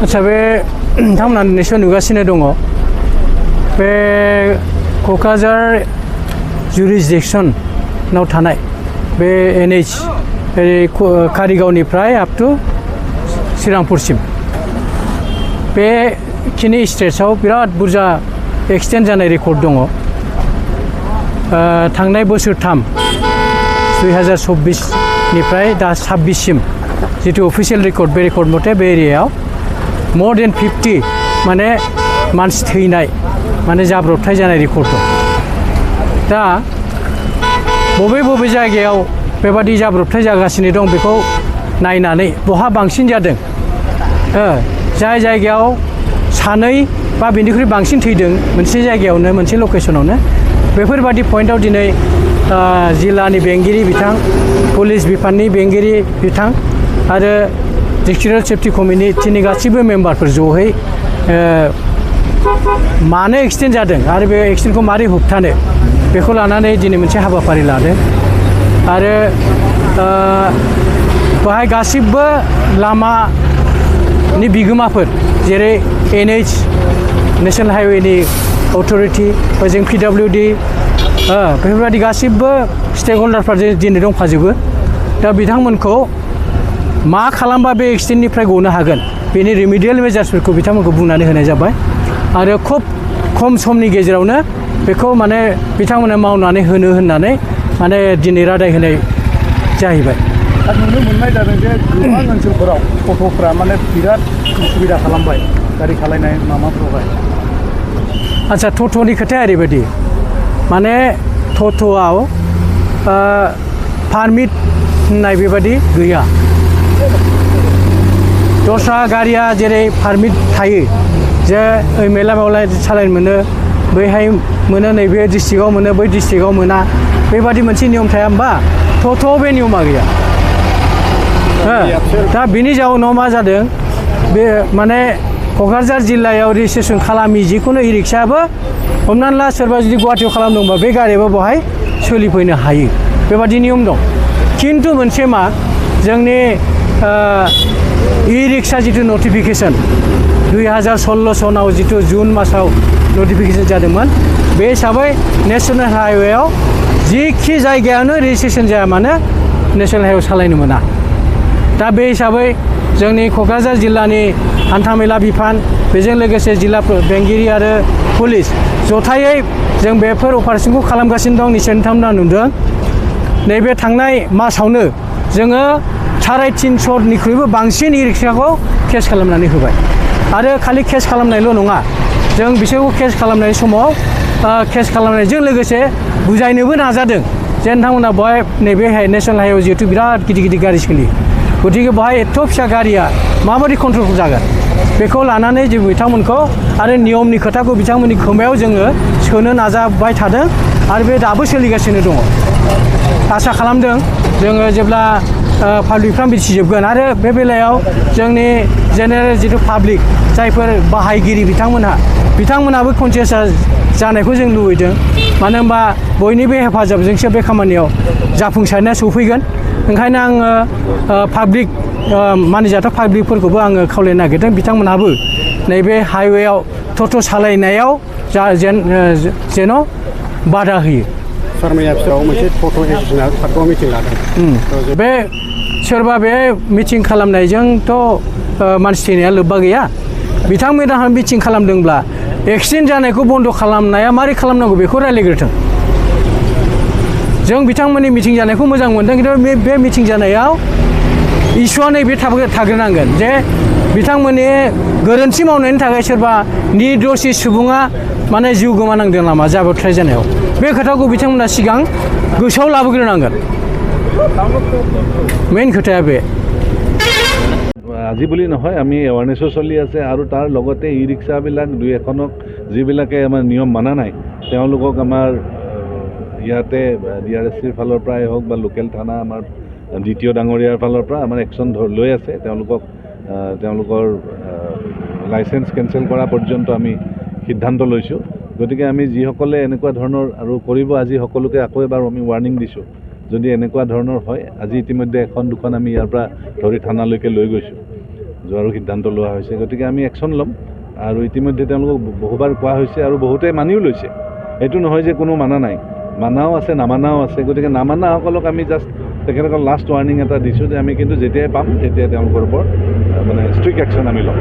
आच्छा बे नोंथांमोना निस्सय नुगासिनो दङ बे क'क्राझार जुरिसडिक्सनाव थानाय बे NH कारिगावनिफ्राय आप टु श्रीरामपुरसिम बेखिनि स्ट्रेचआव बिराद बुरजा एक्सटेन्ड जानाय रेकर्ड दङ थांनाय बोसोरथाम 2024 निफ्राय दा 26 सिम जितु अफिसियेल रेकर्ड बे रेकर्ड मथे बे एरियायाव more than 50 माने मानसि थैनाय माने जाब्रबथाय जानाय रेकर्ड दं दा बबे जायगायाव बेबादि जाब्रबथाय जागासिनो दं बेखौ नायनानै बहा बांसिन जादों जाय जायगायाव सानै बा बेनिख्रुइ बांसिन थैदों मोनसे जायगायावनो मोनसे लकेसनावनो बेफोरबादि पइन्टआव दिनै जिल्लानि बेंगिरि बिथां पुलिस बिफाननि बेंगिरि बिथां आरो डिस्ट्रिक्ट सेफ्टि कमिटिनि गासिबो मेम्बारफोर जयै मानो एक्सिडेन्ट जादों आरो बे एक्सिडेन्टखौ मारै होबथानो बेखौ लानानै दिनै मोनसे हाबाफारि लादों आरो बेहाय गासिबो लामानि बिगोमाफोर जेरै NH नेशनेल हाइवेनि अथरिटि ओजों PWD बेफोरबायदि गासिबो स्टेक हल्डारफ्रा दिनै दंफाजोबो दा बिथांमोनखौ मा खालामबा बे एक्सिडेन्टनिफ्राय गनो हागोन बेनि रिमिडियेल मेजार्सफोरखौ बिथांमोनखौ बुंनानै होनाय जाबाय आरो खुब खम समनि गेजेरावनो बेखौ माने बिथांमोना मावनानै होनो होननानै माने दिनै रादाय होनाय जाहैबाय नुनो मोननाय जादों जे गोबां ओनसोलफोराव ट'ट'फ्रा माने बिराद उसुबिदा खालामबाय गारि सालायनाय माबाफ्रावहाय आच्छा ट'ट'नि खोथाया ओरैबायदि माने ट'ट'आव पारमिट होननाय बेबादि गैया दस्रा गारिया जेरै पारमिट थायो जे ओइ मेला मेला सालायनो मोनो बैहाय मोनो नैबे डिस्ट्रिक्टआव मोनो बै डिस्ट्रिक्टआव मोना बेबादि मोनसे नियम थाया होमबा ट'ट'आव बे नियमा गैया दा बिनि जाउनाव मा जादों बे माने क'क्राझार जिल्लायाव रेजिस्ट्रेसन खालामि जिखुनु इ रिक्सायाबो हमनानै ला सोरबा जुदि गुवाहाटियाव खालामदोंबा बे गारियाबो बेवहाय सोलिफैनो हायो बेबादि नियम दं खिन्थु मोनसे मा जोंनि इ रिक्सा जितु नटिफिकेसन 2016 सनाव जितु जुन मासाव नटिफिकेसन जादोंमोन बे हिसाबै नेशनेल हाइवेआव जिखि जायगायावनो रेजिस्ट्रेसन जाया मानो नेशनेल हाइवे सालायनो मोना दा बे हिसाबै जोंनि क'क्राझार जिल्लानि हान्थामेला बिफान बेजों लोगोसे जिल्ला बेंगिरि आरो पुलिस जथायै जों बेफोर अपारेशनखौ खालामगासिनो दं निसय नोंथांमोना नुदों नैबे थांनाय मासावनो जोङो 350निख्रुइबो बांसिन इ रिक्साखौ केस खालामनानै होबाय आरो खालि केस खालामनायल' नङा जों बिसोरखौ केस खालामनाय समाव केस खालामनायजों लोगोसे बुजायनोबो नाजादों जे नोंथांमोना बेवहाय नैबे नेशनेल हाइवे जिहेतु बिराद गिदिर गारि सोलियो गतिके बेवहाय एथ' फिसा गारिया माबायदि कन्ट्रल जागोन बेखौ लानानै जों बिथांमोनखौ आरो नियमनि खोथाखौ बिथांमोननि खोमायाव जोङो सोनो नाजाबाय थादों आरो बे दाबो सोलिगासिनो दङ आसा खालामदों जोङो जेब्ला पाब्लिकफ्रा मिथिजोबगोन आरो बे बेलायाव जोंनि जेनेरेल जितु पाब्लिक जायफोर बाहायगिरि बिथांमोनाबो कनसियास जानायखौ जों लुबैदों मानो होनबा बयनिबो हेफाजाबजोंसो बे खामानियाव जाफुंसारनाया सफैगोन ओंखायनो आङो पाब्लिक मानिजाथाव पाब्लिकफोरखौबो आङो खावलायनो नागिरदों बिथांमोनहाबो नैबे हाइवेआव ट'ट' सालायनायाव जेन' बादा होयो सारमैया फिसाव मोनसे ट'ट' एस'सियेसना सातगाव मिटिं लादों बे सोरबा बे मिटिं खालामनायजोंथ' मानसि थैनाया लोब्बा गैया बिथांमोनहा मिटिं खालामदोंब्ला एक्सिडेन्ट जानायखौ बन्द' खालामनाया मारै खालामनांगौ बेखौ रायज्लायग्रोथों जों बिथांमोननि मिटिं जानायखौ मोजां मोनदों खिन्थु बे मिटिं जानायाव इस्युआ नैबे थाग्रोनांगोन जे बिथांमोननि गोरोन्थि मावनायनि थाखाय सोरबा निर्दोषि सुबुङा माने जिउ गोमानांदों नामा जाब्रबथाय जानायाव बे खोथाखौ बिथांमोना सिगां गोसोआव लाबोग्रोनांगोन मेइन खोथाया बे আজি বুলি নহয় আমি এৱাৰনেছো চলি আছে আৰু তাৰ লগতে ই ৰিক্সাবিলাক দুই এখনক যিবিলাকে আমাৰ নিয়ম মানা নাই তেওঁলোকক আমাৰ ইয়াতে DRSCৰ ফালৰ পৰাই হওক বা লোকেল থানা আমাৰ দ্বিতীয় ডাঙৰীয়াৰ ফালৰ পৰা আমাৰ একশ্যন লৈ আছে তেওঁলোকৰ লাইচেন্স কেনচেল কৰা পৰ্যন্ত আমি সিদ্ধান্ত লৈছোঁ গতিকে আমি যিসকলে এনেকুৱা ধৰণৰ আৰু কৰিব আজি সকলোকে আকৌ এবাৰ আমি ৱাৰ্ণিং দিছোঁ যদি এনেকুৱা ধৰণৰ হয় আজি ইতিমধ্যে এখন দুখন আমি ইয়াৰ পৰা ধৰি থানালৈকে লৈ গৈছোঁ যোৱাৰো সিদ্ধান্ত লোৱা হৈছে গতিকে আমি একশ্যন ল'ম আৰু ইতিমধ্যে তেওঁলোকক বহুবাৰ কোৱা হৈছে আৰু বহুতে মানিও লৈছে এইটো নহয় যে কোনো মানা নাই মানাও আছে নামানাও আছে গতিকে নামানাসকলক আমি জাষ্ট তেখেতসকল লাষ্ট ৱাৰ্ণিং এটা দিছোঁ যে আমি কিন্তু যেতিয়াই পাম তেতিয়াই তেওঁলোকৰ ওপৰত মানে ষ্ট্ৰিক্ট একশ্যন আমি ল'ম